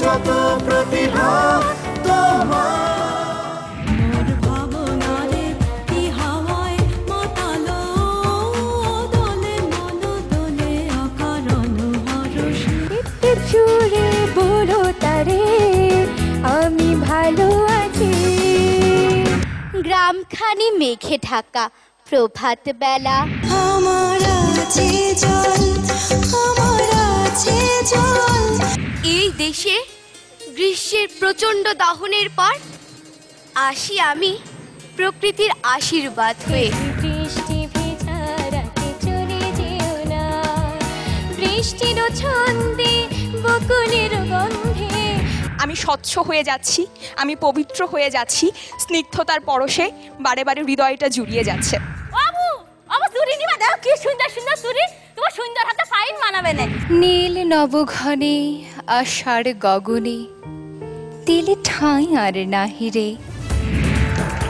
যত প্রতিভা তোমার। চুরে বড় তারে আমি ভালো আছি। গ্রামখানি মেঘে ঢাকা প্রভাত বেলা, আমার আছে জল, আমার আছে জল। এই দেশে গ্রীষ্মের প্রচন্ড দহনের পর আসি আমি প্রকৃতির আশীর্বাদ হয়ে। বৃষ্টি ভেজা রাতে চলে যেও না, বৃষ্টির ছন্দে বকুলের গন্ধে আমি স্বচ্ছ হয়ে যাচ্ছি, আমি পবিত্র হয়ে যাচ্ছি, স্নিগ্ধতার পরশে বারে বারে হৃদয়টা জুড়িয়ে যাচ্ছে। বাবু বাবু চুরি নিবা দাও, কি সুন্দর সুন্দর চুরি, তোমার সুন্দর হাতে ফাইন মানাবে না। নীল নবঘনে আষাঢ় গগনে তেলে ঠাঁই আর নাহি রে।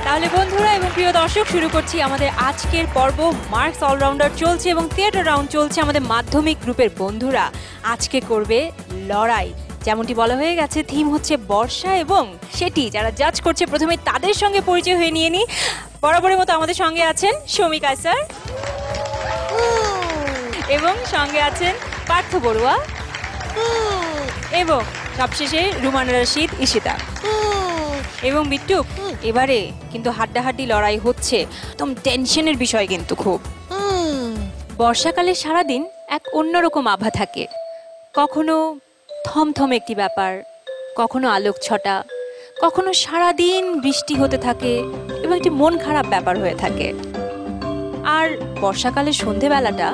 তাহলে বন্ধুরা এবং প্রিয় দর্শক, শুরু করছি আমাদের আজকের পর্ব। মার্কস অলরাউন্ডার চলছে এবং থিয়েটার রাউন্ড চলছে। আমাদের মাধ্যমিক গ্রুপের বন্ধুরা আজকে করবে লড়াই। যেমনটি বলা হয়ে গেছে, থিম হচ্ছে বর্ষা, এবং সেটি যারা জাজ করছে প্রথমে তাদের সঙ্গে পরিচয় হয়ে নিয়ে নিই। বরাবরের মতো আমাদের সঙ্গে আছেন শমিকা স্যার, এবং সঙ্গে আছেন পার্থ বড়ুয়া, এবং সবশেষে রুমান রশিদ ঈশিতা এবং বিট্টু। এবারে কিন্তু হাড্ডাহাড্ডি লড়াই হচ্ছে, একদম টেনশনের বিষয় কিন্তু খুব। বর্ষাকালে সারাদিন এক অন্যরকম আভা থাকে, কখনো থমথম একটি ব্যাপার, কখনো আলোক ছটা, কখনো সারাদিন বৃষ্টি হতে থাকে এবং একটি মন খারাপ ব্যাপার হয়ে থাকে। আর বর্ষাকালের সন্ধেবেলাটা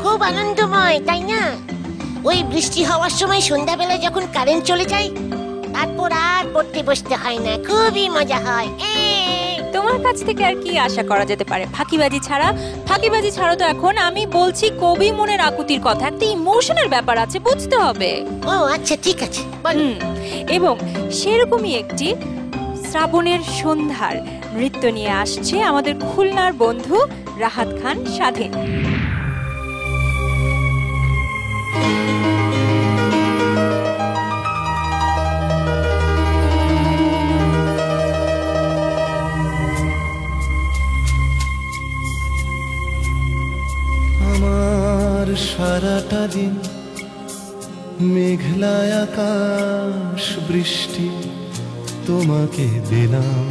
খুব আনন্দময়, তাই না? ওই বৃষ্টি হওয়ার সময় সন্ধ্যাবেলা যখন কারেন্ট চলে যায়, তারপর আর পড়তে বসতে হয় না, খুবই মজা হয়। তোমার কাছ থেকে আর কি আশা করা যেতে পারে ফাঁকিবাজি ছাড়া? ফাঁকিবাজি ছাড়া তো এখন আমি বলছি কবি মনের আকুতির কথা, একটা ইমোশনের ব্যাপার আছে, বুঝতে হবে। ও আচ্ছা, ঠিক আছে। এবং সেরকমই একটি শ্রাবণের সন্ধ্যার নৃত্য নিয়ে আসছে আমাদের খুলনার বন্ধু রাহাত খান স্বাধীন। সারাটা দিন মেঘলা আকাশ, বৃষ্টি তোমাকে দিলাম।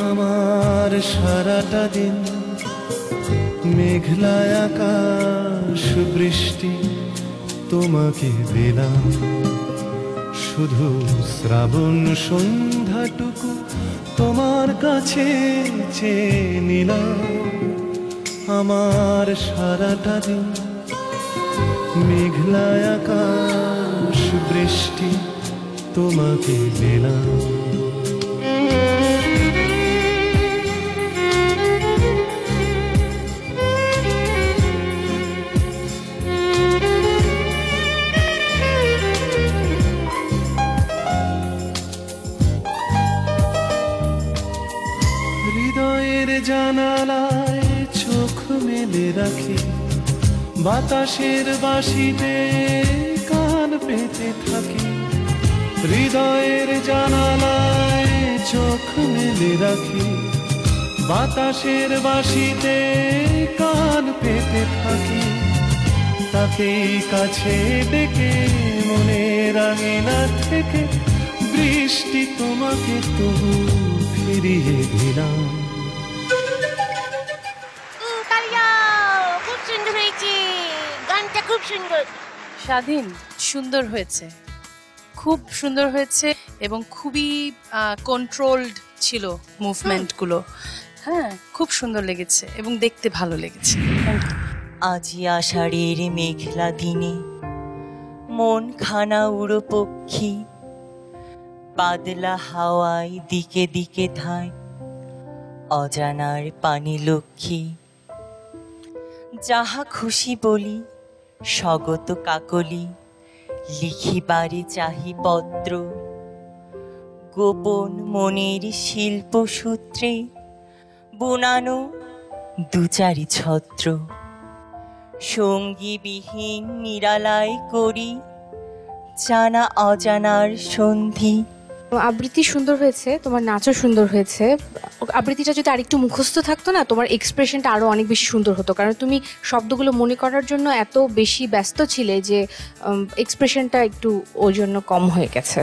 আমার সারাটা দিন মেঘলা আকাশ, বৃষ্টি তোমাকে দিলাম। শুধু শ্রাবণ সন্ধ্যাটুকু তোমার কাছে চেয়ে নিলাম। আমার সারাটা দিন মেঘলা আকাশ, বৃষ্টি তোমাকে দিলাম। জানালায় চোখ মেলে রাখি, বাতাসের বাঁশিতে কান পেতে থাকি। হৃদয়ের জানালায় চোখ মেলে রাখি, বাতাসের বাঁশিতে কান পেতে থাকি। তাকেই কাছে ডেকে মনের আঙিনা থেকে বৃষ্টি তোমাকে তবু ফিরিয়ে দিলাম। খুব সুন্দর স্বাধীন, সুন্দর হয়েছে, খুব সুন্দর হয়েছে এবং খুবই কন্ট্রোলড ছিল মুভমেন্টগুলো। হ্যাঁ, খুব সুন্দর লেগেছে এবং দেখতে ভালো লেগেছে। আজি আষাঢ়ের মেঘলা দিনে মন খানা উড়ো পক্ষী, বাদলা হাওয়ায় দিকে দিকে ধায় অজানার পানি লক্ষ্মী। যাহা খুশি বলি স্বগত কাকলি, লিখিবারে চাহি পত্র। গোপন মনের শিল্পসূত্রে বুনানো দুচারি ছত্র সঙ্গীবিহীন নিরালায় করি জানা অজানার সন্ধি। আবৃত্তি সুন্দর হয়েছে, তোমার নাচও সুন্দর হয়েছে। আবৃত্তিটা যদি আরেকটু মুখস্থ থাকতো না, তোমার এক্সপ্রেশনটা আরো অনেক বেশি সুন্দর হতো, কারণ তুমি শব্দগুলো মনে করার জন্য এত বেশি ব্যস্ত ছিলে যে এক্সপ্রেশনটা একটু ওই জন্য কম হয়ে গেছে।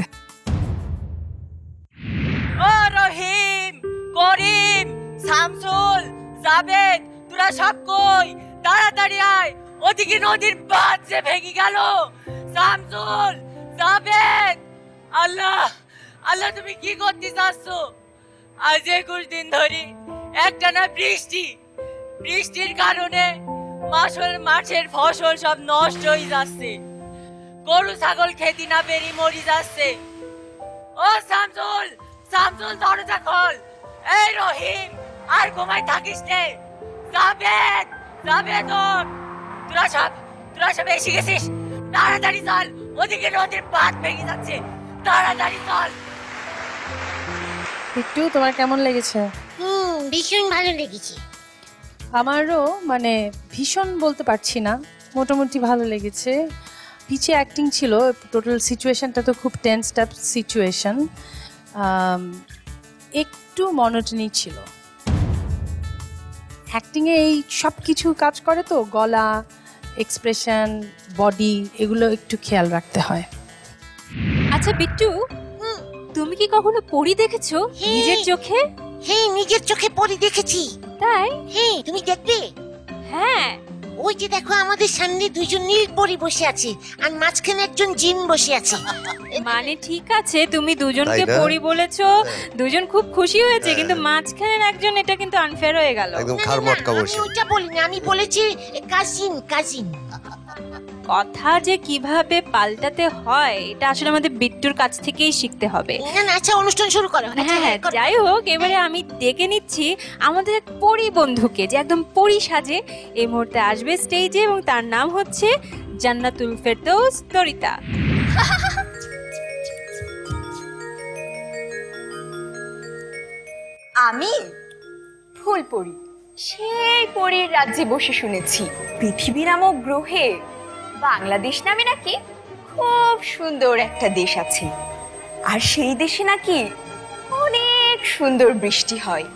ও রহিম, করিম, শামসুল, জাবেদ, তোরা সব কই? তাড়াতাড়ি আয়, ওদিকে নদীর বাঁধ যে ভেঙে গেল। শামসুল, জাবেদ, আল্লাহ আল্লাহ তুমি কি করতে চাচ্ছ? আজ 21 দিন ধরে একটানা বৃষ্টির কারণে মাঠের ফসল সব নষ্ট হয়ে যাচ্ছে, গরু ছাগল খেতে না পেরে মরে যাচ্ছে। ও শামসুল, দরজা খোল। এই রহিম, আর ঘুমাই থাকিস নে। জাবেদ, তোরা সব এসে গেছিস? তাড়াতাড়ি চল, ওদিকে নদীর বাঁধ ভেঙে যাচ্ছে, তাড়াতাড়ি চল। একটু তোমার কেমন লেগেছে? ভীষণ ভালো লেগেছে। আমারও মানে ভীষণ বলতে পারছি না, মোটামুটি ভালো লেগেছে। পিছে অ্যাক্টিং ছিল, টোটাল সিচুয়েশনটা তো খুব টেন্সড আপ সিচুয়েশন, একটু মনোটনি ছিল। অ্যাক্টিংয়ে এই সব কিছু কাজ করে তো, গলা, এক্সপ্রেশন, বডি, এগুলো একটু খেয়াল রাখতে হয়। আচ্ছা বিট্টু, তুমি কি কখনো পরী দেখেছো নিজের চোখে? হ্যাঁ, নিজের চোখে পরি দেখেছি। তাই? হ্যাঁ, তুমি দেখবে? হ্যাঁ। ওই যে দেখো, আমাদের সামনে দুইজন নীল পরি বসে আছে, আর মাঝখানে একজন জিন বসে আছে। মানে ঠিক আছে, তুমি দুজনকে পরী বলেছো, দুজন খুব খুশি হয়েছে, কিন্তু মাঝখানের একজন, এটা কিন্তু আনফেয়ার হয়ে গেল। একদম খারমটকা বসে। আমি ওইটা বলিনি, আমি বলেছি কাজিন। কথা যে কিভাবে পাল্টাতে হয়, এটা আসলে আমাদের বিট্টুর কাছ থেকেই শিখতে হবে। না, আচ্ছা অনুষ্ঠান শুরু করো। হ্যাঁ, যাই হোক, এবারে আমি ডেকে নিচ্ছি আমাদের এক পরী বন্ধুকে, যে একদম পরী সাজে এই মুহূর্তে আসবে স্টেজে, এবং তার নাম হচ্ছে জান্নাতুল ফেরদৌস তরিতা। আমি ফুল পড়ি, সেই পরীর রাজ্যে বসে শুনেছি পৃথিবী নামক গ্রহে বাংলাদেশ নামে নাকি খুব সুন্দর একটা দেশ আছে, আর সেই দেশে নাকি অনেক সুন্দর বৃষ্টি হয়।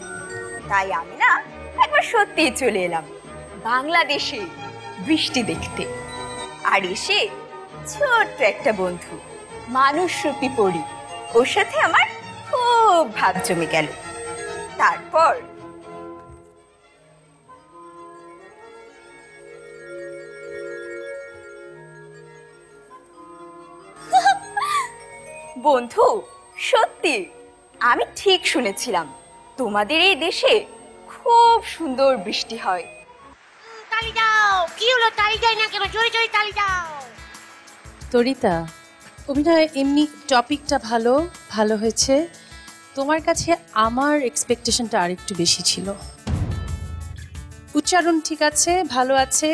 তাই আমি না একবার সত্যি চলে এলাম বাংলাদেশে বৃষ্টি দেখতে, আর এসে ছোট্ট একটা বন্ধু মানুষরূপী পরী, ওর সাথে আমার খুব ভাব জমে গেল। তারপর বন্ধু, সত্যি আমি ঠিক শুনেছিলাম, তোমাদের এই দেশে খুব সুন্দর বৃষ্টি হয়। তালি দাও। কি হলো, তালি দাও না কেন? জোরে জোরে তালি দাও। তরিতা, অভিনয় এমনি টপিকটা ভালো হয়েছে। তোমার কাছে আমার এক্সপেকটেশনটা আরেকটু বেশি ছিল। উচ্চারণ ঠিক আছে, ভালো আছে,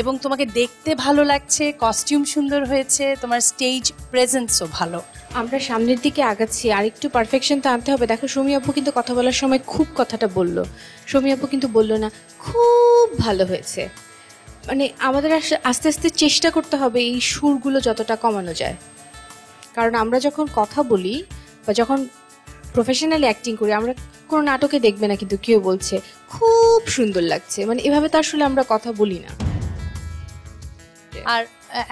এবং তোমাকে দেখতে ভালো লাগছে, কস্টিউম সুন্দর হয়েছে, তোমার স্টেজ প্রেজেন্সও ভালো। আমরা সামনের দিকে আগাচ্ছি, আর একটু পারফেকশন তো আনতে হবে। দেখো, সমী আপু কিন্তু কথা বলার সময় খুব কথাটা বললো, সমী আপু কিন্তু বললো না খুব ভালো হয়েছে। মানে আমাদের আস্তে আস্তে চেষ্টা করতে হবে এই সুরগুলো যতটা কমানো যায়, কারণ আমরা যখন কথা বলি বা যখন প্রফেশনালি অ্যাক্টিং করি, আমরা কোনো নাটকে দেখবে না কিন্তু কেউ বলছে খুব সুন্দর লাগছে, মানে এভাবে তো আসলে আমরা কথা বলি না। আর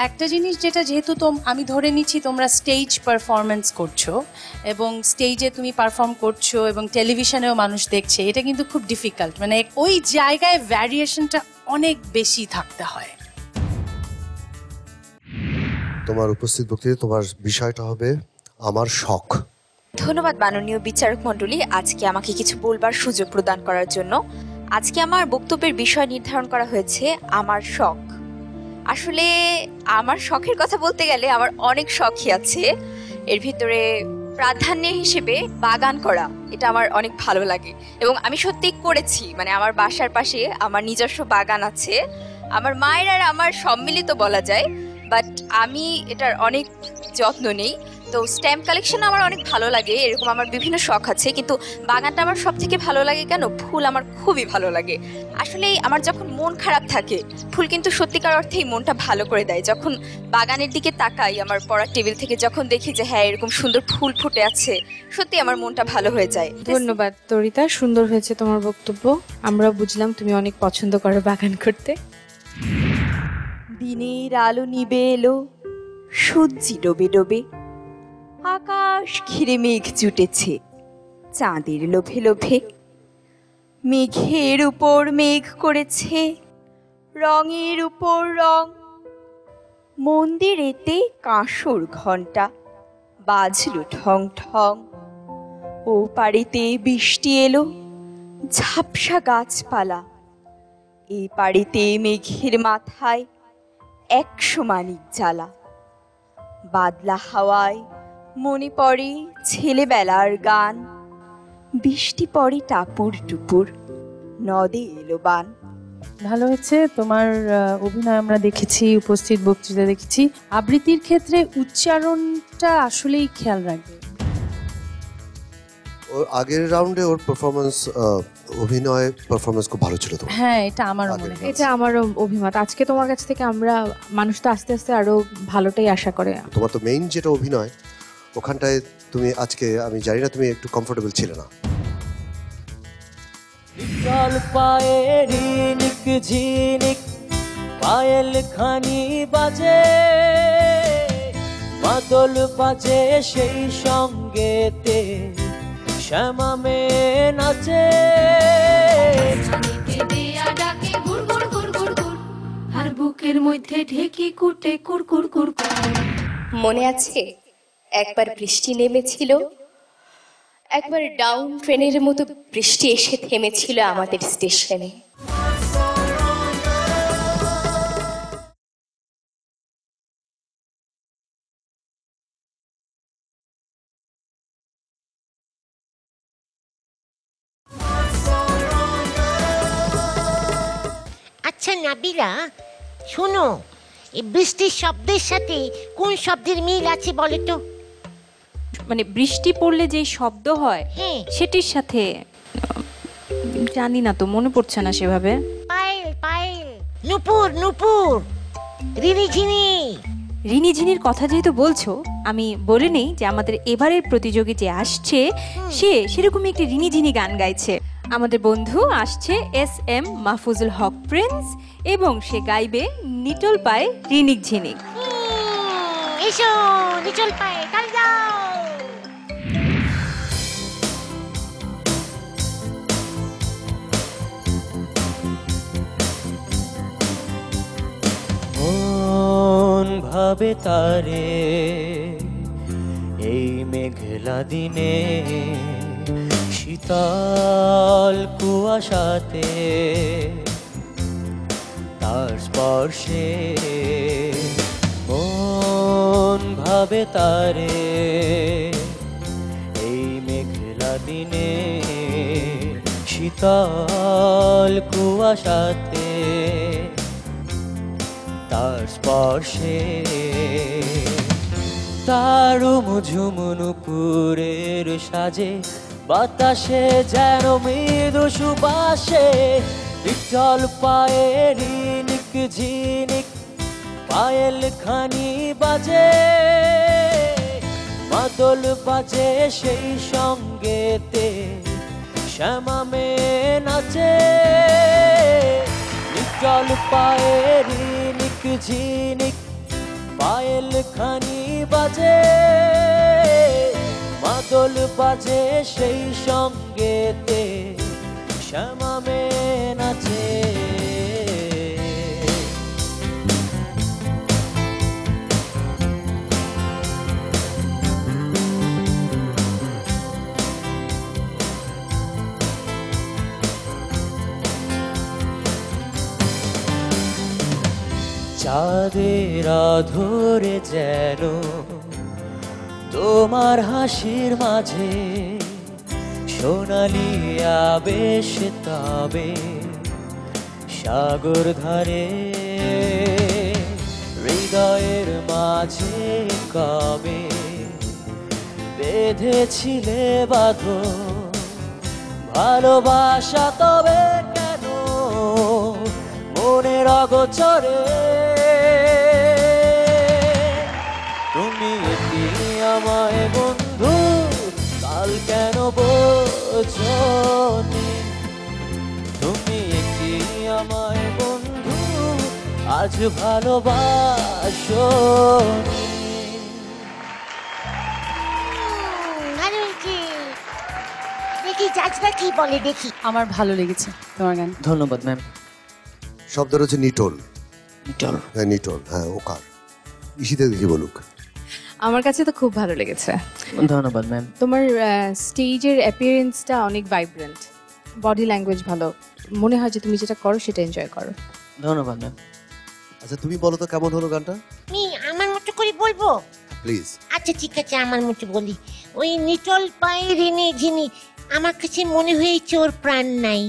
একটা জিনিস যেটা, যেহেতু আমি ধরে নিচ্ছি তোমরা স্টেজ পারফরমেন্স করছো, এবং স্টেজে তুমি পারফর্ম করছো এবং টেলিভিশনেও মানুষ দেখছে, এটা কিন্তু খুব ডিফিকাল্ট, মানে ওই জায়গায় ভ্যারিয়েশনটা অনেক বেশি থাকতে হয়। তোমার উপস্থিত বক্তৃতা, তোমার বিষয়টা হবে আমার শখ। ধন্যবাদ মাননীয় বিচারক মণ্ডলী, আজকে আমাকে কিছু বলবার সুযোগ প্রদান করার জন্য। আজকে আমার বক্তব্যের বিষয় নির্ধারণ করা হয়েছে আমার শখ। আসলে আমার শখের কথা বলতে গেলে আমার অনেক শখই আছে, এর ভিতরে প্রাধান্যের হিসেবে বাগান করা, এটা আমার অনেক ভালো লাগে এবং আমি সত্যি করেছি। মানে আমার বাসার পাশে আমার নিজস্ব বাগান আছে, আমার মায়ের আর আমার সম্মিলিত বলা যায়। বাট আমি এটার অনেক যত্ন নেই। তো স্ট্যাম্প কালেকশন আমার অনেক ভালো লাগে, এরকম আমার বিভিন্ন শখ আছে, কিন্তু বাগানটা আমার সব থেকে ভালো লাগে কেন, ফুল আমার খুবই ভালো লাগে। আসলে আমার যখন মন খারাপ থাকে ফুল কিন্তু সত্যিকার অর্থেই মনটা ভালো করে দেয়। যখন বাগানের দিকে তাকাই আমার পড়ার টেবিল থেকে, যখন দেখি যে হ্যাঁ এরকম সুন্দর ফুল ফুটে আছে, সত্যি আমার মনটা ভালো হয়ে যায়। ধন্যবাদ তরিতা, সুন্দর হয়েছে তোমার বক্তব্য। আমরা বুঝলাম তুমি অনেক পছন্দ করো বাগান করতে। দিনের আলো নিবে এলো, সূর্যি ডোবে ডোবে, আকাশ ঘিরে মেঘ জুটেছে চাঁদের লোভে লোভে, মেঘের উপর মেঘ করেছে রঙের উপর রং, মন্দিরেতে কাঁসর ঘণ্টা বাজলো ঠং ঠং, ও পাড়িতে বৃষ্টি এলো ঝাপসা গাছপালা, এ পাড়িতে মেঘের মাথায় 100 মানিক জ্বালা, বাদলা হাওয়ায় মনে পড়ে ছেলেবেলার গান, বৃষ্টি পড়ে টাপুর টুপুর নদে এলো বান। ভালো হয়েছে তোমার অভিনয় আমরা দেখেছি, উপস্থিত বক্তৃতা দেখেছি। আবৃত্তির ক্ষেত্রে উচ্চারণটা আসলেই খেয়াল রাখবে। ওর আগের রাউন্ডে ওর পারফরমেন্স, অভিনয় পারফরমেন্স খুব ভালো ছিল। তো হ্যাঁ, এটা আমারও মনে হয়, এটা আমারও অভিমত। আজকে তোমার কাছ থেকে আমরা, মানুষ তো আস্তে আস্তে আরো ভালোটাই আশা করে। তোমার তো মেইন যেটা অভিনয়, ওখানটায় তুমি আজকে, আমি জানি না তুমি একটু কমফোর্টেবল ছিলে না। জল পায়ে রিনিক ঝিনিক পায়েল খানি বাজে, মাদল বাজে সেই সঙ্গেতে শ্যামা মেয়ে নাচে, আর বুকের মধ্যে ঢেকি কুটে কুরকুর কুরকুর। মনে আছে একবার বৃষ্টি নেমেছিল, একবার ডাউন ট্রেনের মতো বৃষ্টি এসে থেমেছিল আমাদের স্টেশনে। আচ্ছা নাবিলা, শোনো, এই বৃষ্টির শব্দের সাথে কোন শব্দের মিল আছে বলো তো? মানে বৃষ্টি পড়লে যে শব্দ হয় সেটির সাথে জানি না তো, মনে পড়ছে না সেভাবে। পায়েল পায়েল, নুপুর নুপুর, রিনিঝিনি। রিনিঝিনির কথা যেহেতু বলছো, আমি বলে নেই যে আমাদের এবারের প্রতিযোগী যে আসছে সে সেরকমই একটি রিনিঝিনি গান গাইছে। আমাদের বন্ধু আসছে SM মাহফুজুল হক প্রিন্স, এবং সে গাইবে নিটল পায়ে রিনিক ঝিনিক। এসো নিটল পায়ে, কাল যাও। মন ভাবে তারে এই মেঘলা দিনে, শীতল কুয়াশাতে তার স্পর্শে মন ভাবে তারে এই মেঘলা দিনে, শীতল কুয়াশাতে তার স্পর্শে, তার ঝুমুনুপুরের সাজে বাতাসে যেন মৃদু সুবাসে, নিটল পায়ে রিনিক ঝিনিক পায়েল খানি বাজে, মাদল বাজে সেই সঙ্গেতে শ্যামা মেয়ে নাচে, নিটল পায়ে রিনিক ঝিনিক পায়েল খানি বাজে, মাদল বাজে সেই সঙ্গেতে শ্যামা মেয়ে নাচে। চাঁদের আধরে যেন তোমার হাসির মাঝে সোনালি আবেশ তবে, সাগর ধারে হৃদয়ের মাঝে কবে বেঁধেছিলে বাঁধন, ভালোবাসা তবে কেন মনের অগোচরে? তুমি কি আমায় বন্ধু কাল কেন বোঝনি? তুমি কি আমায় বন্ধু আজ ভালোবাসনি? ভালো হয়েছে। দেখি জাজরা কি বলে দেখি। আমার ভালো লেগেছে তোমার গান। ধন্যবাদ ম্যাম। শব্দটা হচ্ছে নিটোল। নিটোল, হ্যাঁ নিটোল, হ্যাঁ ওকার। ঈশিতা দেখি বলুক। আমার কাছে তো খুব ভালো লেগেছে। ধন্যবাদ ম্যাম। তোমার স্টেজের অ্যাপিয়ারেন্সটা অনেক ভাইব্রেন্ট, বডি ল্যাঙ্গুয়েজ ভালো, মনে হয় যে তুমি যেটা করো সেটা এনজয় করো। ধন্যবাদ ম্যাম। আচ্ছা তুমি বলো তো কেমন হলো গানটা আমি আমার মতো করে বলবো? প্লিজ। আচ্ছা ঠিক আছে, আমার মতো বলি। ওই নিটল পায়ে রেনে ঝিনি, আমার কাছে মনে হয়েছে ওর প্রাণ নাই।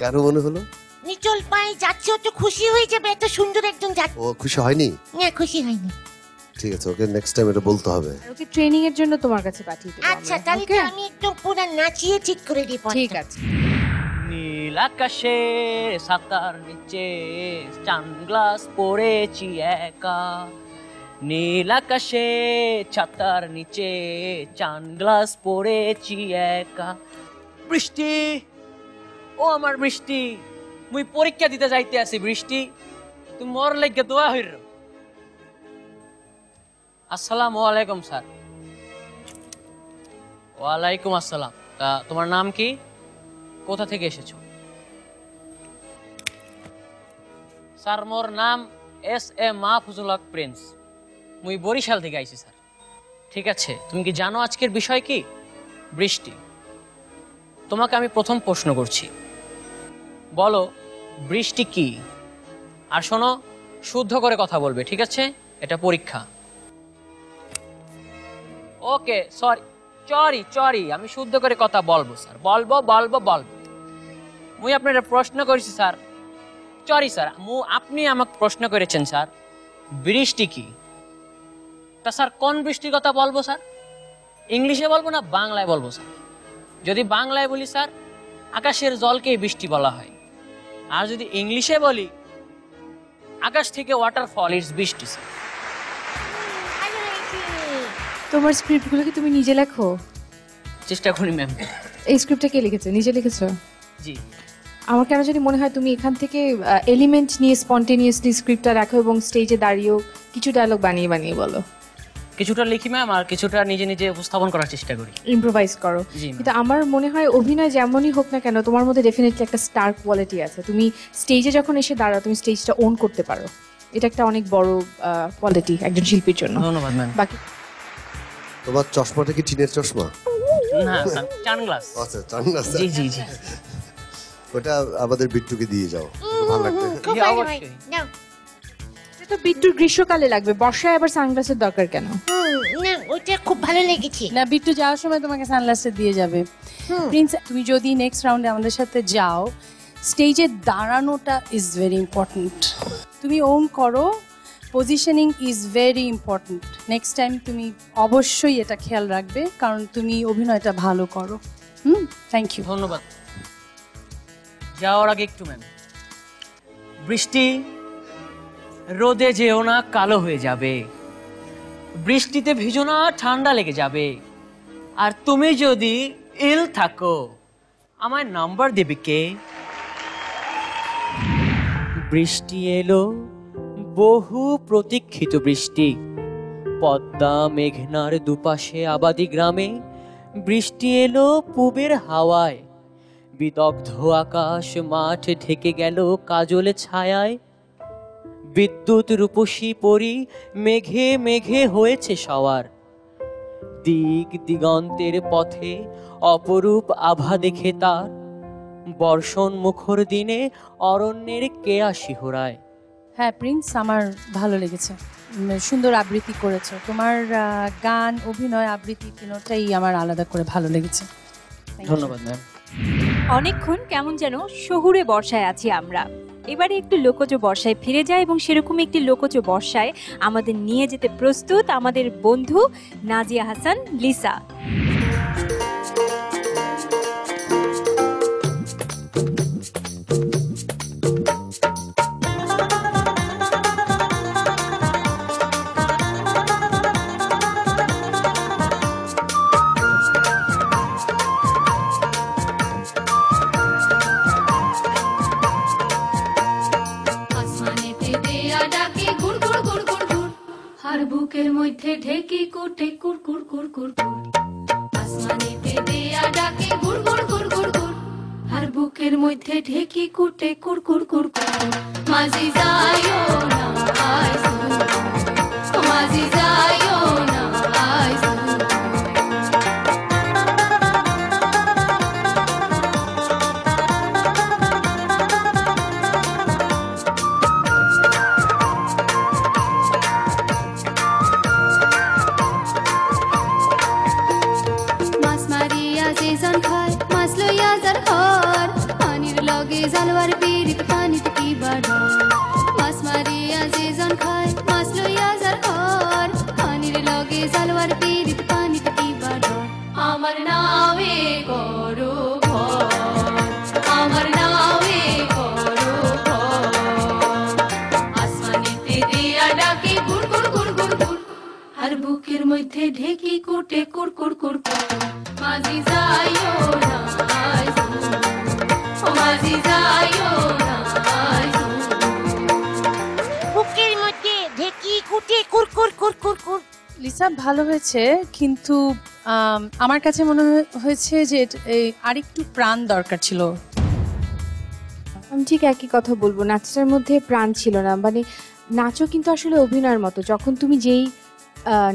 কেন মনে হলো? নিটল পায়ে যাচ্ছে, ও তো খুশি হয়ে যাবে, এত সুন্দর একজন যাচ্ছে। ও খুশি হয়নি? না খুশি হয়নি। ঠিক আছে, ওকে নেক্সট টাইম এটা বলতে হবে। ওকে ট্রেনিং এর জন্য তোমার কাছে পাঠিয়ে দেব। আচ্ছা তাহলে তো আমি একদম পুরো নাচিয়ে ঠিক করে দিই। ঠিক আছে। নীল আকাশে সাতার নিচে সানগ্লাস পরেছি একা, নীল আকাশে ছাতার নিচে সানগ্লাস পরেছি একা। বৃষ্টি, ও আমার বৃষ্টি, মুই পরীক্ষা দিতে যাইতে আছি বৃষ্টি, তুমি মোর লাগে দোয়া হইর। আসসালামু আলাইকুম স্যার। ওয়ালাইকুম আসসালাম। তা তোমার নাম কি, কোথা থেকে এসেছো? স্যার মোর নাম এস.এ. মাহফুজুল হক প্রিন্স, মুই বরিশাল থেকে আইছি স্যার। ঠিক আছে, তুমি কি জানো আজকের বিষয় কি? বৃষ্টি। তোমাকে আমি প্রথম প্রশ্ন করছি, বলো বৃষ্টি কি? আর শোনো, শুদ্ধ করে কথা বলবে, ঠিক আছে? এটা পরীক্ষা। ওকে, সরি, আমি শুদ্ধ করে কথা বলবো স্যার, বলবো। মুই আপনার প্রশ্ন করেছি স্যার, সরি স্যার, আপনি আমাকে প্রশ্ন করেছেন স্যার, বৃষ্টি কি? তা স্যার কোন বৃষ্টির কথা বলবো স্যার? ইংলিশে বলবো না বাংলায় বলবো স্যার? যদি বাংলায় বলি স্যার, আকাশের জলকেই বৃষ্টি বলা হয়। আর যদি ইংলিশে বলি, আকাশ থেকে ওয়াটারফল ইজ বৃষ্টি স্যার। তোমার স্ক্রিপ্টগুলো কি তুমি নিজে লেখো? চেষ্টা করি ম্যাম। এই স্ক্রিপ্টটা কে লিখেছে? নিজে লিখেছো? জি। আমার কেন জানি মনে হয় তুমি এখান থেকে এলিমেন্ট নিয়ে স্পন্টেনিয়াসলি স্ক্রিপ্টটা রাখো এবং স্টেজে দাঁড়িয়েও কিছু ডায়লগ বানিয়ে বলো। কিছুটা লিখি ম্যাম, আর কিছুটা নিজে উপস্থাপন করার চেষ্টা করি, ইম্প্রোভাইজ করো। কিন্তু আমার মনে হয় অভিনয় যেমনই হোক না কেন, তোমার মধ্যে ডেফিনেটলি একটা স্টার কোয়ালিটি আছে। তুমি স্টেজে যখন এসে দাঁড়াও, তুমি স্টেজটা ওন করতে পারো। এটা একটা অনেক বড় কোয়ালিটি একজন শিল্পীর জন্য। ধন্যবাদ ম্যাম। বাকি তোমার চশমাটা কি টিনের চশমা? না স্যার, সানগ্লাস। আচ্ছা সানগ্লাস। জি। ওটা আমাদের বিট্টুকে দিয়ে যাও, ভালো লাগবে। খুব ভালো হয়। নাও। এটা তো বিট্টুর গ্রীষ্মকালে লাগবে, বর্ষায় আবার সানগ্লাসের দরকার কেন? না ওইটা খুব ভালো লেগেছে। না, বিট্টু যাওয়ার সময় তোমাকে সানগ্লাসটা দিয়ে যাবে। প্রিন্স, তুমি যদি নেক্সট রাউন্ডে আমাদের সাথে যাও, স্টেজে দাঁড়ানোটা ইজ ভেরি ইম্পর্ট্যান্ট। তুমি ওন করো, positioning is very important. Next time তুমি অবশ্যই এটা খেয়াল রাখবে, কারণ তুমি অভিনয়টা ভালো করো। Thank you. ধন্যবাদ। যাওয়ার আগে একটু ম্যাম, বৃষ্টি, রোদে যেও না, কালো হয়ে যাবে। বৃষ্টিতে ভিজো না, ঠান্ডা লেগে যাবে। আর তুমি যদি ইল থাকো, আমায় নাম্বার দেবে কে? বৃষ্টি এলো, বহু প্রতীক্ষিত বৃষ্টি, পদ্মা মেঘনার দুপাশে আবাদি গ্রামে। বৃষ্টি এলো পূবের হাওয়ায়, বিদগ্ধ আকাশ মাঠ ঢেকে গেল কাজলে ছায়ায়। বিদ্যুৎ রূপসী পরি মেঘে মেঘে হয়েছে সওয়ার। দিক দিগন্তের পথে অপরূপ আভা দেখে তার। বর্ষণ মুখর দিনে অরণ্যের কেয়া শিহরায়। হ্যাঁ প্রিন্স, আমার ভালো লেগেছে, সুন্দর আবৃত্তি করেছো। তোমার গান, অভিনয়, আবৃত্তি তিনটাই আমার আলাদা করে ভালো লেগেছে। ধন্যবাদ ম্যাম। অনেকক্ষণ কেমন যেন শহুরে বর্ষায় আছি আমরা। এবারে একটু লোকজ বর্ষায় ফিরে যায় এবং সেরকম একটি লোকজ বর্ষায় আমাদের নিয়ে যেতে প্রস্তুত আমাদের বন্ধু নাজিয়া হাসান লিসা। বুকের মধ্যে ঢেকি কুটে কুর কুর কুর কুর কুর, আসমানেতে দেয়া ডাকে গুড় গুড় গুড় গুড় গুড়, আর বুকের মধ্যে ঢেকি কুটে কুর কুর কুর কুর, মাঝি যাইও না আইসু, মাঝি যাইও না আইসু। জালওয়ার পিরিত পানিতে কি বাড়ার, মাছ মারিয়া যে জন খায় মাছ লইয়া যার ঘর, পানির লগে জালওয়ার পিরিত পানিতে কি বাড়ার, আমার নামে করো ভর, আমার নামে করো ভর, আসমানেতে দিয়া ডাকে গুড় গুড় গুড় গুড় গুড়, আর বুকের মধ্যে ঢেকি কুটে কুর কুর কুর কুর, মাঝি যাইও না আইসু, মাঝি যাইও না আইসু। বুকের মধ্যে ঢেকি কুটে কুর কুর কুর কুর কুর। লিসা ভালো হয়েছে, কিন্তু আমার কাছে মনে হয়েছে যে এই আরেকটু প্রাণ দরকার ছিল। আমি ঠিক একই কথা বলবো, নাচটার মধ্যে প্রাণ ছিল না। মানে নাচও কিন্তু আসলে অভিনয়ের মতো, যখন তুমি যেই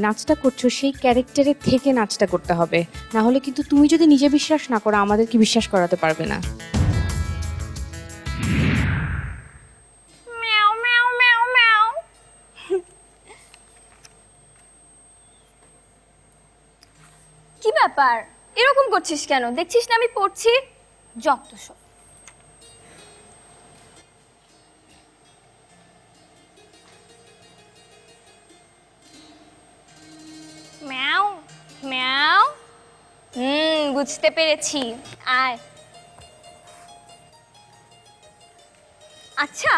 নাচটা করছো সেই ক্যারেক্টারের থেকে নাচটা করতে হবে, না হলে কিন্তু তুমি যদি নিজে বিশ্বাস না করো আমাদেরকে বিশ্বাস করাতে পারবে না। কি ব্যাপার এরকম করছিস কেন? দেখছিস না আমি পড়ছি? যত সব। ম্যাও ম্যাও, বুঝতে পেরেছি, আয়। আচ্ছা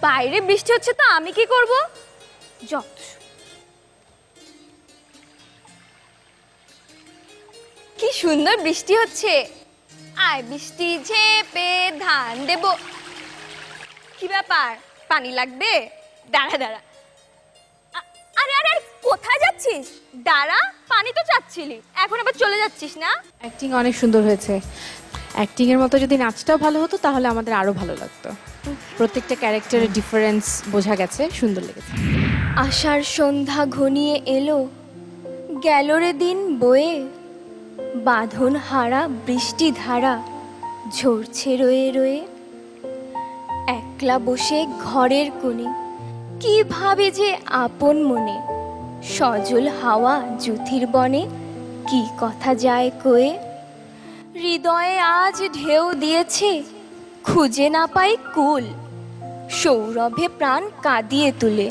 বাইরে বৃষ্টি হচ্ছে তো আমি কি করব? যত কি সুন্দর বৃষ্টি হচ্ছে, আয় বৃষ্টি ঝেপে ধান দেব। কি ব্যাপার পানি লাগবে? দাঁড়া দাঁড়া, আরে আরে কোথায় যাচ্ছিস? দাঁড়া, পানি তো চাচ্ছিলি, এখন আবার চলে যাচ্ছিস না? অ্যাক্টিং অনেক সুন্দর হয়েছে, অ্যাক্টিং এর মতো যদি নাচটাও ভালো হতো তাহলে আমাদের আরো ভালো লাগতো। প্রত্যেকটা ক্যারেক্টারের ডিফারেন্স বোঝা গেছে, সুন্দর লেগেছে। আষাঢ় সন্ধ্যা ঘনিয়ে এলো, গেল রে দিন বয়ে, বাঁধন হারা বৃষ্টি ধারা ঝরছে রয়ে রয়ে, একলা বসে ঘরের কোণে কি ভাবে যে আপন মনে, সজল হাওয়া জুথির বনে কি কথা যায় কয়ে, হৃদয়ে আজ ঢেউ দিয়েছে খুঁজে না পাই কুল, সৌরভে প্রাণ কাঁদিয়ে তুলে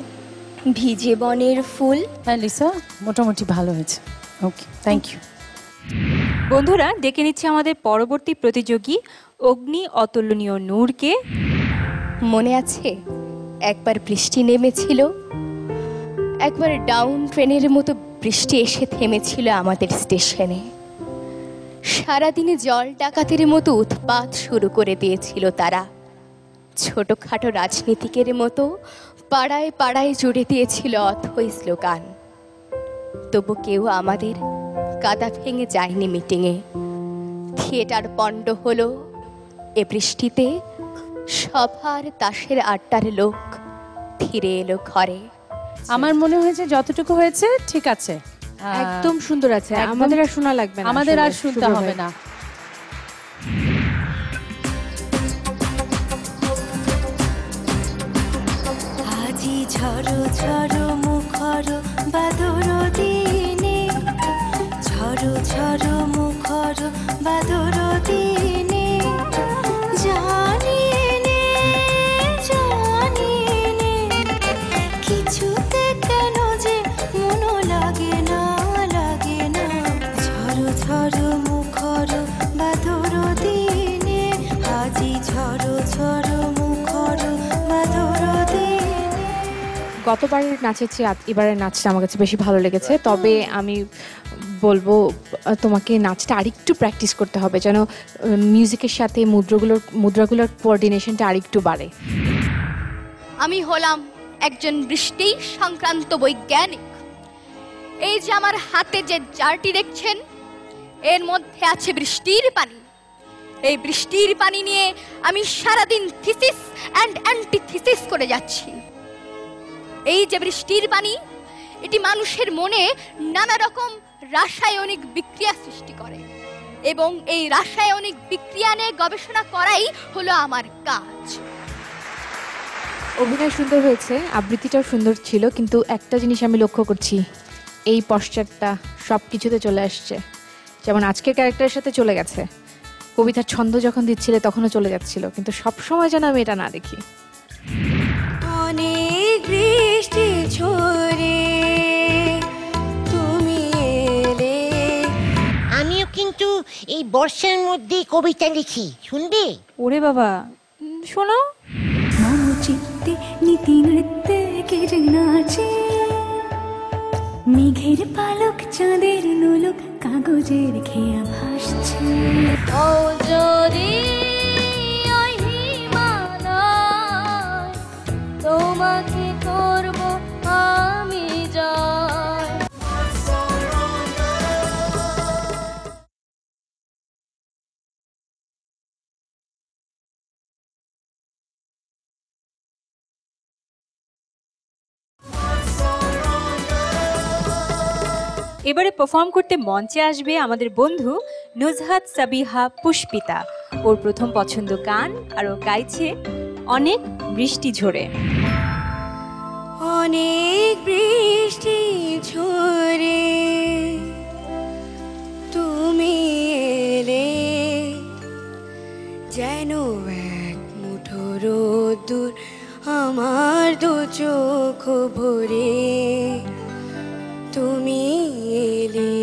ভিজে বনের ফুল। হ্যাঁ লিসা, মোটামুটি ভালো হয়েছে। ওকে, থ্যাংক ইউ। বন্ধুরা, ডেকে নিচ্ছে আমাদের পরবর্তী প্রতিযোগী অগ্নি অতুলনীয় নূরকে। মনে আছে একবার বৃষ্টি নেমেছিল, একবার ডাউন ট্রেনের মতো বৃষ্টি এসে থেমেছিল আমাদের স্টেশনে। সারাদিনে জল ডাকাতের মতো উৎপাত শুরু করে দিয়েছিল তারা, ছোটখাটো রাজনীতিকের মতো পাড়ায় পাড়ায় জুড়ে দিয়েছিল অথৈ স্লোগান। তবু কেউ আমাদের কাদা ভেঙে যায়নি মিটিংয়ে। থিয়েটার পণ্ড হলো এ বৃষ্টিতে, সভার তাসের আড্ডার লোক ফিরে এলো ঘরে। আমার মনে হয়েছে যতটুকু হয়েছে ঠিক আছে, একদম সুন্দর আছে। আমাদের আর শোনা লাগবে না, আমাদের আর শুনতে হবে না। আজি ঝড়ো ঝড়ো মুখর বাদর দিনে, ঝড়ো ঝড়ো মুখর বাদর দিনে, জানি নে গতবারের নাচের চেয়ে এবারের নাচটা আমার কাছে বেশি ভালো লেগেছে, তবে আমি বলবো তোমাকে নাচটা আরেকটু প্র্যাকটিস করতে হবে, যেন মিউজিকের সাথে মুদ্রাগুলোর কোঅর্ডিনেশনটা আরেকটু বাড়ে। আমি হলাম একজন বৃষ্টি সংক্রান্ত বৈজ্ঞানিক। এই যে আমার হাতে যে জারটি দেখছেন, এর মধ্যে আছে বৃষ্টির পানি। এই বৃষ্টির পানি নিয়ে আমি সারাদিন থিসিস অ্যান্ড অ্যান্টিথিসিস করে যাচ্ছি। এই যে বৃষ্টির পানি, এটি মানুষের মনে নানা রকম রাসায়নিক বিক্রিয়া সৃষ্টি করে, এবং এই রাসায়নিক বিক্রিয়া নিয়ে গবেষণা করাই হলো আমার কাজ। অভিনয় সুন্দর হয়েছে, আবৃত্তিটাও সুন্দর ছিল, কিন্তু একটা জিনিস আমি লক্ষ্য করছি, এই পশ্চাৎটা সব কিছুতে চলে আসছে। যেমন আজকের ক্যারেক্টারের সাথে চলে গেছে, কবিতার ছন্দ যখন দিচ্ছিলে তখনও চলে যাচ্ছিল, কিন্তু সব সময় যেন আমি এটা না দেখি। অনেক বৃষ্টি ঝরে তুমি এলে। আমিও কিন্তু এই বর্ষার মধ্যে কবিতা লিখি, শুনবে? ওরে বাবা, শোনো। মম চিত্তে নীতি নৃত্যে কে যে নাচে, মেঘের পালক চাঁদের নোলক কাগজের খেয়া ভাসছে। ও যদি ওই হিমালয়, তোমাকে করব আমি জয়। এবারে পারফর্ম করতে মঞ্চে আসবে আমাদের বন্ধু নুজহাত সাবিহা পুষ্পিতা। ওর প্রথম পছন্দ গান, আর ও গাইছে অনেক বৃষ্টি ঝরে। অনেক বৃষ্টি ঝরে তুমি এলে, যেন এক মুঠো রোদ্দুর আমার দু চোখ ভরে তুমি এলে।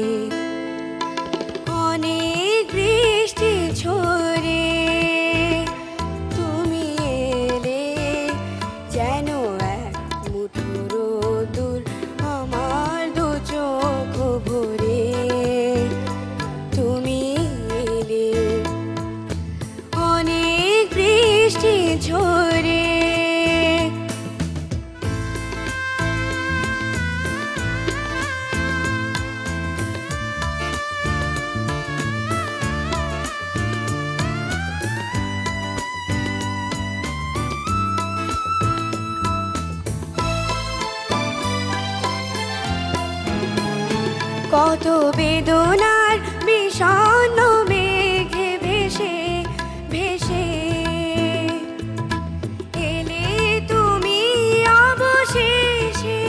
অনেক বৃষ্টি ঝরে তুমি এলে, যেন এক মুঠো রোদ্দুর আমার দু চোখ ভরে তুমি এলে। অনেক বৃষ্টি ঝরে। কত বেদনার বিষণ্ণ মেঘে ভেসে ভেসে এলে তুমি অবশেষে।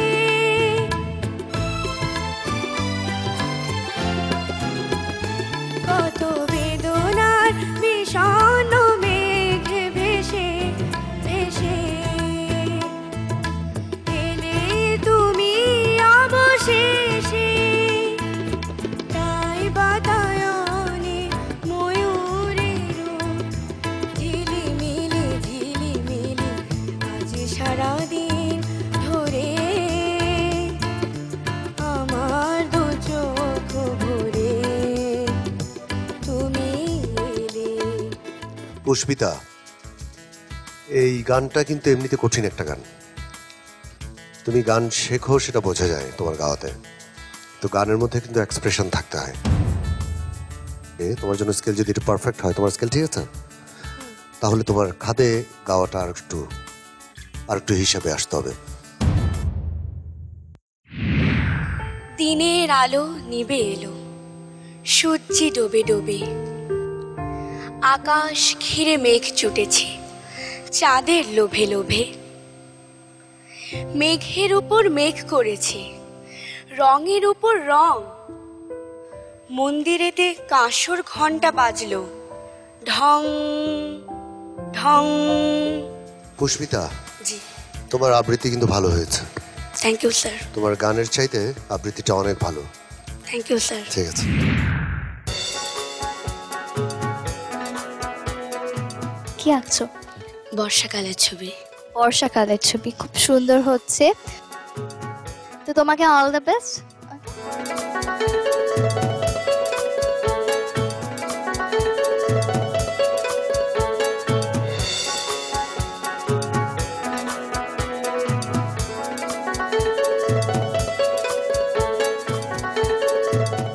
কত বেদনার বিষণ্ণ মেঘে ভেসে ভেসে এলে তুমি অবশেষে। বাতায়নে ময়ূরের ঝিলিমিলি ঝিলিমিলি আজ সারাদিন ধরে আমার দু চোখ ভরে তুমি এলে। পুষ্পিতা, এই গানটা কিন্তু এমনিতে কঠিন একটা গান। তুমি গান শেখো সেটা বোঝা যায় তোমার গাওয়াতে, তো গানের মধ্যে কিন্তু এক্সপ্রেশন থাকতে হয়। তোমার জন্য স্কেল যদি একটু পারফেক্ট হয়, তোমার স্কেল ঠিক আছে, তাহলে তোমার খাদে গাওয়াটা আর একটু হিসাবে আসতে হবে। দিনের আলো নিভে এলো, সূর্যি ডোবে ডোবে, আকাশ ঘিরে মেঘ চুটেছে চাঁদের লোভে লোভে। মেঘের উপর মেঘ করেছে, রঙের উপর রং। মন্দিরেতে কাঁসর ঘন্টা বাজলো, ঢং ঢং। পুষ্পিতা, জি, তোমার আবৃত্তি কিন্তু ভালো হয়েছে। Thank you sir. তোমার গানের চাইতে আবৃত্তিটা অনেক ভালো। Thank you sir. ঠিক আছে। কি আঁকছো? বর্ষাকালের ছবি। বর্ষাকালের ছবি খুব সুন্দর হচ্ছে, তো তোমাকে অল দ্য বেস্ট।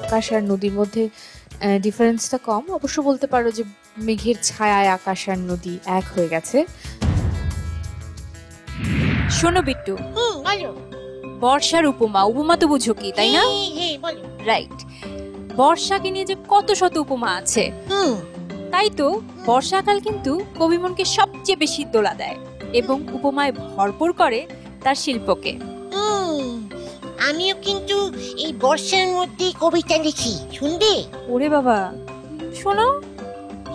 আকাশ আর নদীর মধ্যে ডিফারেন্সটা কম, অবশ্য বলতে পারো যে মেঘের ছায়ায় আকাশ আর নদী এক হয়ে গেছে। শোনো বিট্টু, বর্ষার উপমা, উপমা তো বুঝো কি, তাই না? রাইট, বর্ষাকে নিয়ে যে কত শত উপমা আছে, তাই তো বর্ষাকাল কিন্তু কবি মনকে সবচেয়ে বেশি দোলা দেয় এবং উপমায় ভরপুর করে তার শিল্পকে। আমিও কিন্তু এই বর্ষার মধ্যে কবিতা লিখি, শুনবে? ওরে বাবা, শোনো।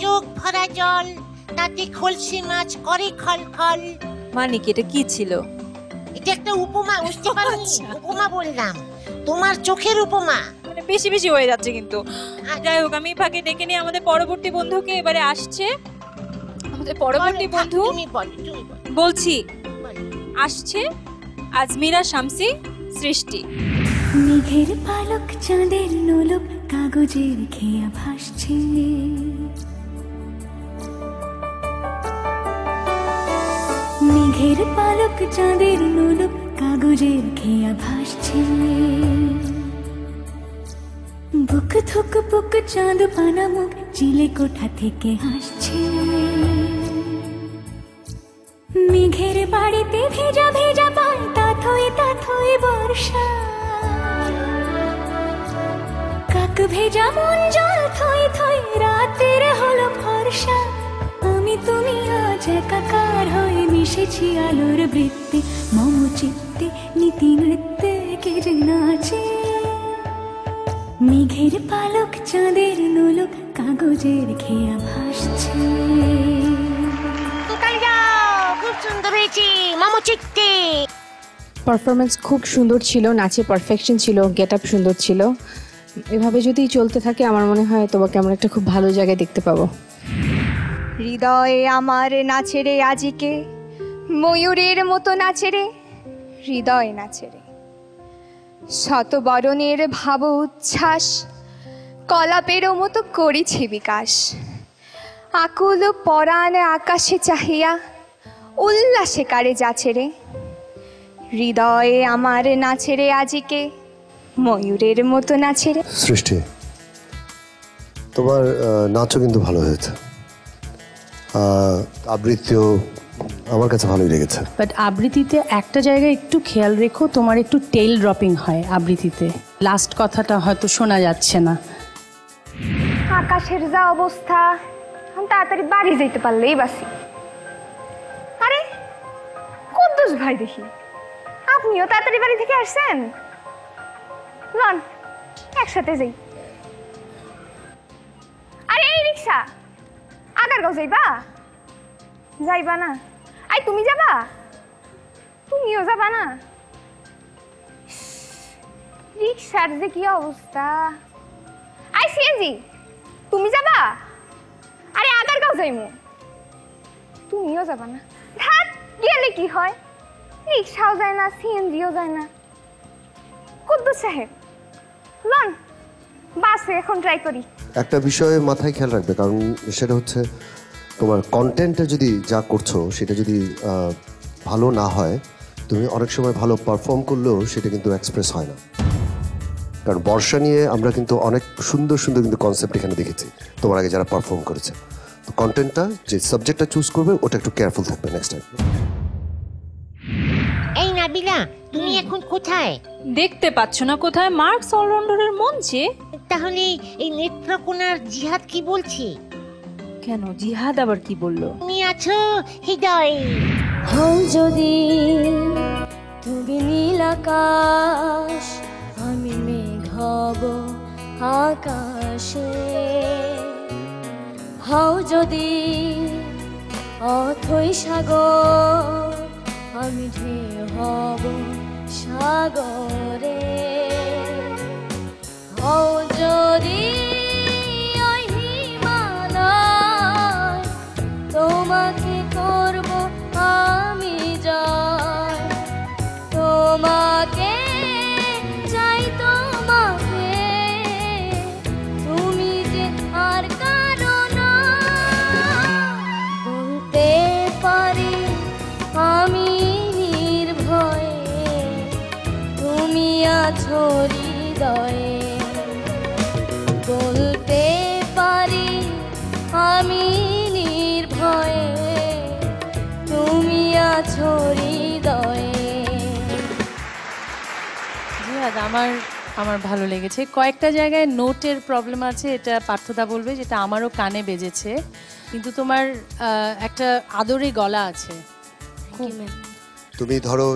চোখ ভরা জল, তাতে খলসি মাছ করে খলখল। মানে কি, এটা কি ছিল? এটা একটা উপমা, বুঝতে পারোনি? উপমা বললাম, তোমার চোখের উপমা। মানে বেশি বেশি হয়ে যাচ্ছে কিন্তু। যাই হোক, আমি ফাঁকে ডেকে নিয়ে আমাদের পরবর্তী বন্ধুকে, এবারে আসছে আমাদের পরবর্তী বন্ধু। বলছি, আসছে আজমিরা শামসী সৃষ্টি। মেঘের পালক চাঁদের নোলক কাগজের খেয়া ভাসছে, মেঘের পালক চাঁদের নোলক কাগজের খেয়া ভাসছে, বুক থুক বুক চাঁদ পানা মুখ চিলে কোঠা থেকে হাসছে, মেঘের বাড়িতে ভেজা ভেজা পায় তাথই বর্ষা, কাক ভেজা মন জল থই থই রাতের হলো ফর্সা, আমি তুমি আজ একাকার হয়ে মিশেছি আলোর বৃত্তে, মম চিত্তে নীতি নৃত্যে কে যে নাচে, মেঘের পালক চাঁদের নোলক কাগজের খেয়া ভাসছে। খুব সুন্দর হয়েছে, মম চিত্তে। পারফরমেন্স খুব সুন্দর ছিল, নাচে পারফেকশন ছিল, গেট আপ সুন্দর ছিল। এভাবে যদি চলতে থাকে আমার মনে হয় তোমাকে আমরা একটা খুব ভালো জায়গায় দেখতে পাবো। হৃদয়ে আমার নাচে রে আজিকে, ময়ূরের মতো নাচে রে, হৃদয় নাচে রে, শতবরণের ভাব উচ্ছ্বাস, কলাপেরও মতো করেছে বিকাশ, আকুল পরাণ আকাশে চাহিয়া উল্লাসে কারে যাচ্ছে রে, হৃদয়ে আমার নাচে রে আজিকে, ময়ূরের মতো নাচে রে। সৃষ্টি, তোমার নাচও কিন্তু ভালো হয়েছে, আবৃত্তিও আমার কাছে ভালোই লেগেছে। বাট আবৃত্তিতে একটা জায়গায় একটু খেয়াল রেখো, তোমার একটু টেল ড্রপিং হয় আবৃত্তিতে, লাস্ট কথাটা হয়তো শোনা যাচ্ছে না। আকাশের যা অবস্থা, আমি তাড়াতাড়ি বাড়ি যেতে পারলেই বাসি। আরে কুদ্দুস ভাই দেখি আপনিও তাড়াতাড়ি বাড়ি থেকে আসছেন, লন একসাথে যাই। আরে এই রিক্সা, আগারগাঁও যাইবা? যাইবা না? আই তুমি যাবা? তুমিও যাবা না? রিক্সার যে কি অবস্থা। আই সিএনজি, তুমি যাবা? আরে আগারগাঁও যাইমু, তুমিও যাবা না? ধাত গেলে কি হয়, রিক্সাও যায় না, সিএনজিও যায় না। কুদ্দুস সাহেব লন বাসে এখন ট্রাই করি। একটা বিষয়ে মাথায় খেয়াল রাখবে, কারণ সেটা হচ্ছে তোমার কন্টেন্টে যদি যা করছো সেটা যদি ভালো না হয়, তুমি অনেক সময় ভালো পারফর্ম করলেও সেটা কিন্তু এক্সপ্রেস হয় না। কারণ বর্ষা নিয়ে আমরা কিন্তু অনেক সুন্দর সুন্দর কিন্তু কনসেপ্ট এখানে দেখেছি তোমার আগে যারা পারফর্ম করেছে। তো কন্টেন্টটা যে সাবজেক্টটা চুজ করবে ওটা একটু কেয়ারফুল থাকবে নেক্সট টাইম। এই নাবিলা, তুমি এখন কোথায়? দেখতে পাচ্ছ না কোথায়? মার্কস অলরাউন্ডারের মঞ্চে। তাহলে এই নেত্রকোনার জিহাদ কি বলছে? কেন, জিহাদ আবার কি বললো? তুমি আছো হৃদয়ে। হও যদি তুমি নীল আকাশ, আমি মেঘ হব আকাশে, হও যদি অথই সাগর, আমি ঢেউ হব সাগরে, হও যদি ওই হিমালয়, তোমাকে করব আমি আছো হৃদয়ে বলতে পারি আমি নির্ভয়ে তুমি আছো হৃদয়ে। জিহাদ, আমার ভালো লেগেছে। কয়েকটা জায়গায় নোটের প্রবলেম আছে, এটা পার্থদা বলবে, যেটা আমারও কানে বেজেছে, কিন্তু তোমার একটা আদরে গলা আছে। তুমি ধরো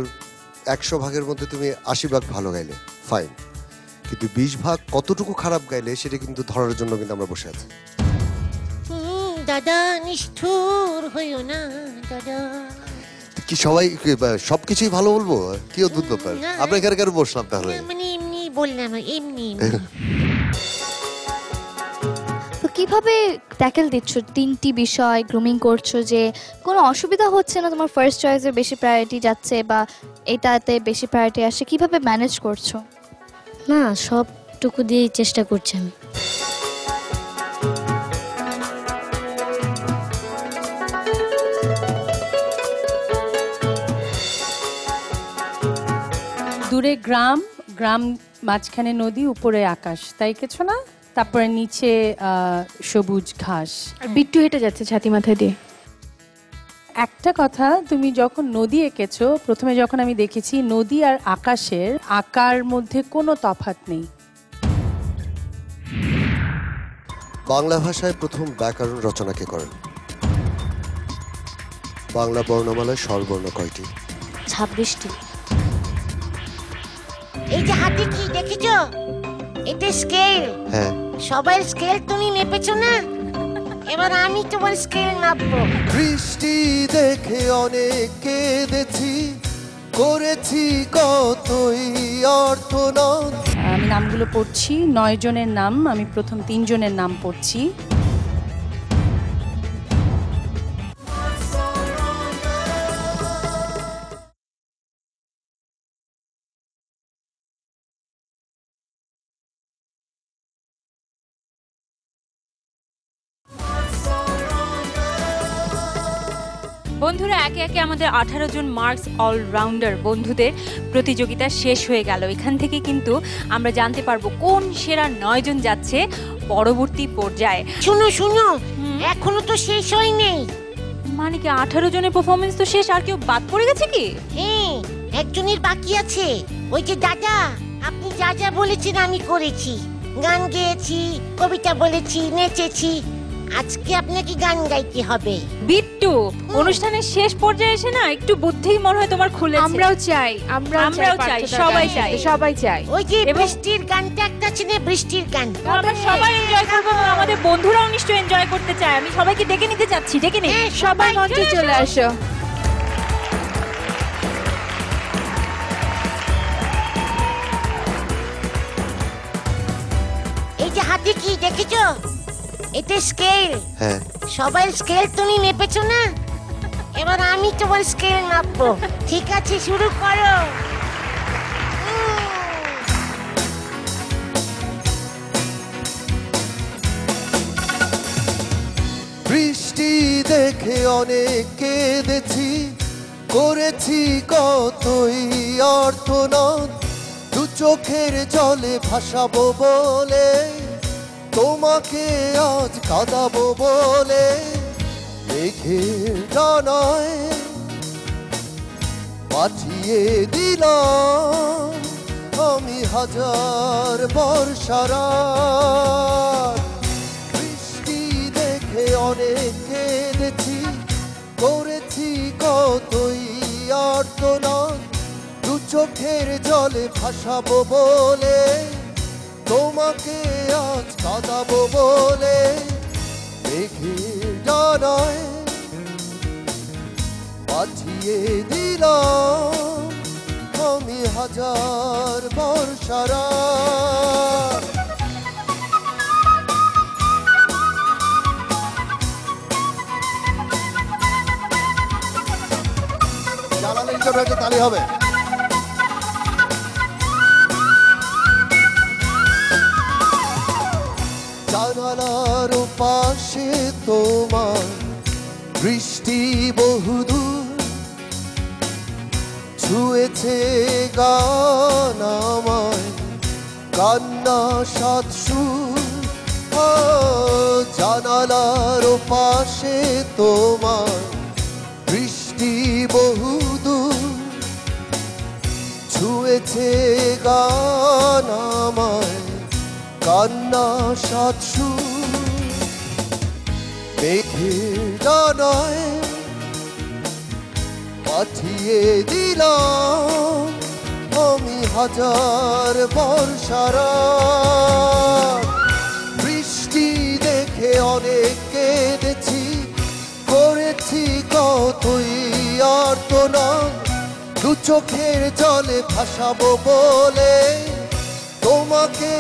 100 ভাগের মধ্যে তুমি 80 ভাগ ভালো গাইলে, ফাইন, কিন্তু 20 ভাগ কতটুকু খারাপ গাইলে সেটা কিন্তু ধরার জন্য কিন্তু আমরা বসে আছি। দাদা নিষ্ঠুর হইও না দাদা। কি সবাই সবকিছুই ভালো বলবো? কি অদ্ভুত ব্যাপার। আমরা এখানে কেন বসলাম তাহলে? মানে এমনি বললাম, এমনি। তো কিভাবে ট্যাকেল দিচ্ছ 3টি বিষয় গ্রুমিং করছো, যে কোনো অসুবিধা হচ্ছে না? তোমার ফার্স্ট চয়েসের বেশি প্রায়োরিটি যাচ্ছে বা এটাতে বেশি প্রায়োরিটি আসছে, কিভাবে ম্যানেজ করছো? না, সবটুকু দিয়েই চেষ্টা করছি আমি। দূরে গ্রাম, গ্রাম মাঝখানে নদী, উপরে আকাশ, তাই কিছু না? তারপরে নিচে সবুজ ঘাস, আর বিট্টু হেঁটে যাচ্ছে ছাতি মাথায় দিয়ে। একটা কথা, তুমি যখন নদী এঁকেছো, প্রথমে যখন আমি দেখেছি নদী আর আকাশের আকার মধ্যে কোনো তফাৎ নেই। বাংলা ভাষায় প্রথম ব্যাকরণ রচনা কে করেন? বাংলা বর্ণমালায় স্বরবর্ণ কয়টি? 26টি। এই যে হাতে কি দেখেছো? এটা স্কেল। হ্যাঁ। সবার স্কেল তুমি মেপেছো না, এবার আমি তোমার স্কেল মাপবো। বৃষ্টি দেখে অনেক কেঁদেছি, করেছি কতই অর্থনদ। আমি নামগুলো পড়ছি, 9 জনের নাম, আমি প্রথম 3 জনের নাম পড়ছি। বন্ধুরা, একে একে আমাদের 18 জন মার্কস অলরাউন্ডার বন্ধুদের প্রতিযোগিতা শেষ হয়ে গেল। এখান থেকে কিন্তু আমরা জানতে পারবো কোন সেরা 9 জন যাচ্ছে পরবর্তী পর্যায়ে। শুনো শুনো, এখনো তো শেষ হয়নি। মানে কি 18 জনের পারফরমেন্স তো শেষ, আর কেউ বাদ পড়ে গেছে কি? হ্যাঁ, একজনের বাকি আছে। ওই যে দাদা, আপনি যা যা বলেছেন আমি করেছি, গান গেয়েছি, কবিতা বলেছি, নেচেছি। আজকে আপনাকে গান গাইতে হবে। বিট্টু, অনুষ্ঠানের শেষ পর্যায়ে এসে না একটু বুদ্ধি মনে হয় তোমার খুলেছে। আমরাও চাই, আমরাও চাই, সবাই চাই, সবাই চাই। ওই যে বৃষ্টির গানটা একটা আছে না, বৃষ্টির গান, আমরা সবাই এনজয় করব, আমাদের বন্ধুরাও নিশ্চয়ই এনজয় করতে চায়। আমি সবাইকে ডেকে নিতে চাচ্ছি, ডেকে নিন। সবাই মঞ্চে চলে আসো। এই যে হাতে কি দেখেছো? এটা স্কেল। হ্যাঁ। সবার স্কেল তুমি মেপেছো না, এবার আমি তোমার স্কেল মাপবো। ঠিক আছে, শুরু করো। বৃষ্টি দেখে অনেক কেঁদেছি, করেছি কতই অর্থনদ। দু চোখের জলে ভাসাবো বলে, তোমাকে আজ কাঁদাবো বলে, মেঘের ডানায় পাঠিয়ে দিলাম আমি হাজার বর্ষার। বৃষ্টি দেখে অনেক কেঁদেছি, করেছি কতই আর্তনাদ। দু চোখের জলে ভাসাবো বলে, তোমাকে আজ কাঁদাবো বলে, মেঘের ডানায় পাঠিয়ে দিলাম আমি হাজার বর্ষারা। জানালের জন্য একটা তালি হবে। জানালার পাশে তোমার বৃষ্টি বহুদূর ছুঁয়েছে গান আমায়, কান্না সাত সুর, ও জানালার পাশে তোমার বৃষ্টি বহুদূর, ছুঁয়েছে গান আমায় কান্না সাত সুর। মেঘের ডানায় পাঠিয়ে দিলাম আমি হাজার বর্ষারা, বৃষ্টি দেখে অনেক কেঁদেছি, করেছি কতই আর্তনা, দু চোখের জলে ভাসাবো বলে তোমাকে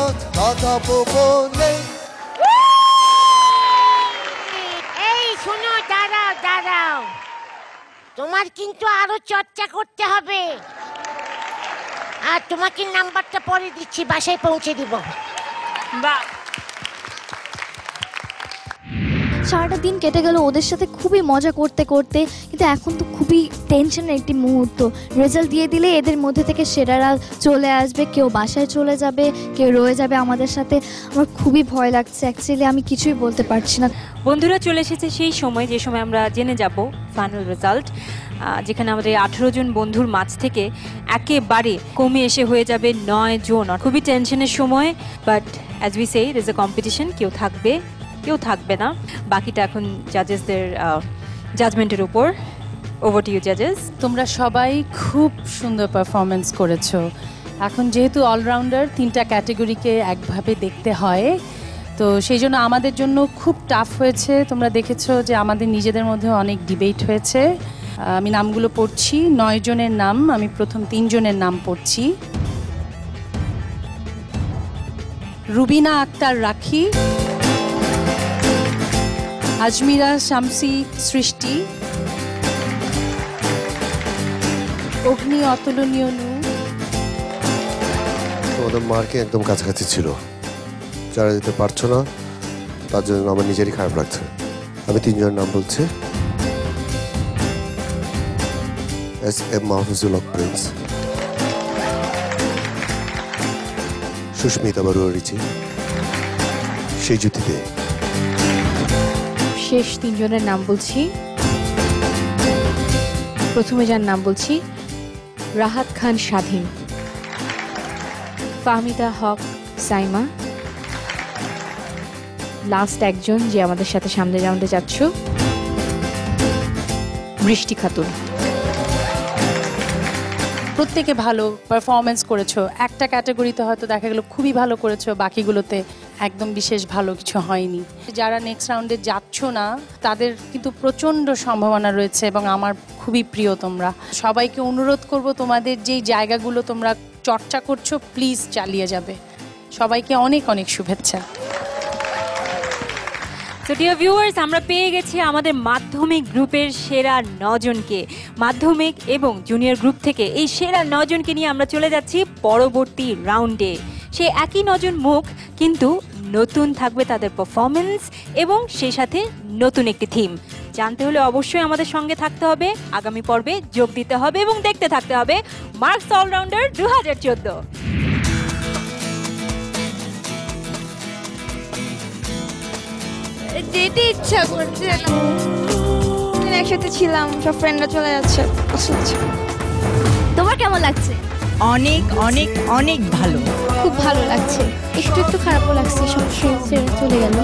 আজ কাঁদাবো বলে। এই শোনো, দাঁড়াও দাঁড়াও, তোমার কিন্তু আরো চর্চা করতে হবে। আর তোমাকে নাম্বারটা পরে দিচ্ছি, বাসায় পৌঁছে দিব। বাহ, সারাটা দিন কেটে গেল ওদের সাথে খুবই মজা করতে করতে, কিন্তু এখন তো খুবই টেনশনের একটি মুহূর্ত। রেজাল্ট দিয়ে দিলে এদের মধ্যে থেকে সেরারা চলে আসবে, কেউ বাসায় চলে যাবে, কেউ রয়ে যাবে আমাদের সাথে। আমার খুবই ভয় লাগছে, অ্যাকচুয়ালি আমি কিছুই বলতে পারছি না। বন্ধুরা, চলে এসেছে সেই সময় যে সময় আমরা জেনে যাব ফাইনাল রেজাল্ট, যেখানে আমাদের 18 জন বন্ধুর মাঝ থেকে একেবারে কমে এসে হয়ে যাবে 9 জন। খুবই টেনশনের সময়, but as we say, it is a competition, কেউ থাকবে কেউ থাকবে না। বাকিটা এখন জাজেসদের জাজমেন্টের উপর। ওভার টু ইউ জাজেস। তোমরা সবাই খুব সুন্দর পারফরমেন্স করেছো। এখন যেহেতু অলরাউন্ডার, 3টা ক্যাটাগরিকে একভাবে দেখতে হয়, তো সেই জন্য আমাদের জন্য খুব টাফ হয়েছে। তোমরা দেখেছো যে আমাদের নিজেদের মধ্যে অনেক ডিবেট হয়েছে। আমি নামগুলো পড়ছি, 9 জনের নাম। আমি প্রথম 3 জনের নাম পড়ছি। রুবিনা আক্তার রাখি, আজমিরা শামসি সৃষ্টি, অগ্নি অতুলনীয় নূ। তোমাদের মার্কে একদম কাছাকাছি ছিল, যারা দিতে পারছো না তার জন্য আমার নিজেরই খারাপ লাগছে। আমি 3 জনের নাম বলছি। SM মাহফুজুল হক প্রিন্স, সুস্মিতা বড়ুয়া রিচি, সেই জুতিতে। শেষ 3 জনের নাম বলছি। প্রথমে যার নাম বলছি, রাহাত খান স্বাধীন, ফাহমিদা হক সাইমা, লাস্ট একজন যে আমাদের সাথে সামনে রাউন্ডে যাচ্ছ, বৃষ্টি খাতুন। প্রত্যেকে ভালো পারফরমেন্স করেছো। একটা ক্যাটাগরিতে হয়তো দেখা গেল খুবই ভালো করেছো, বাকিগুলোতে একদম বিশেষ ভালো কিছু হয়নি। যারা নেক্সট রাউন্ডে যাচ্ছ না তাদের কিন্তু প্রচণ্ড সম্ভাবনা রয়েছে, এবং আমার খুবই প্রিয় তোমরা। সবাইকে অনুরোধ করব, তোমাদের যেই জায়গাগুলো তোমরা চর্চা করছো প্লিজ চালিয়ে যাবে। সবাইকে অনেক অনেক শুভেচ্ছা। সো ডিয়ার ভিউয়ার্স, আমরা পেয়ে গেছি আমাদের মাধ্যমিক গ্রুপের সেরা 9 জনকে। মাধ্যমিক এবং জুনিয়র গ্রুপ থেকে এই সেরা 9 জনকে নিয়ে আমরা চলে যাচ্ছি পরবর্তী রাউন্ডে। সেই একই 9 জন মুখ, কিন্তু নতুন থাকবে তাদের পারফরমেন্স এবং সেই সাথে নতুন একটি থিম। জানতে হলে অবশ্যই আমাদের সঙ্গে থাকতে হবে, আগামী পর্বে যোগ দিতে হবে এবং দেখতে থাকতে হবে মার্কস অলরাউন্ডার 2014। যেতে ইচ্ছা করছে না, একসাথে ছিলাম, সব ফ্রেন্ডরা চলে যাচ্ছে। তোমার কেমন লাগছে? অনেক অনেক অনেক ভালো, খুব ভালো লাগছে। একটু একটু খারাপও লাগছে, সব ফ্রেন্ডস চলে গেল।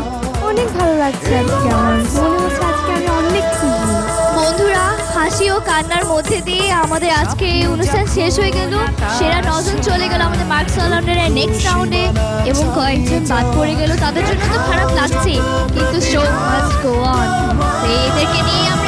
অনেক ভালো লাগছে আজকে, আমার মনে হচ্ছে আজকে আমি অনেক খুশি। বন্ধুরা, হাসি ও কান্নার মধ্যে দিয়ে আমাদের আজকে এই অনুষ্ঠান শেষ হয়ে গেল। সেরা 9 জন চলে গেল আমাদের মার্কস অলরাউন্ডারের নেক্সট রাউন্ডে, এবং কয়েকজন বাদ পড়ে গেল। তাদের জন্য তো খারাপ লাগছে, কিন্তু শো মাস্ট গো অন। এদেরকে নিয়ে আমরা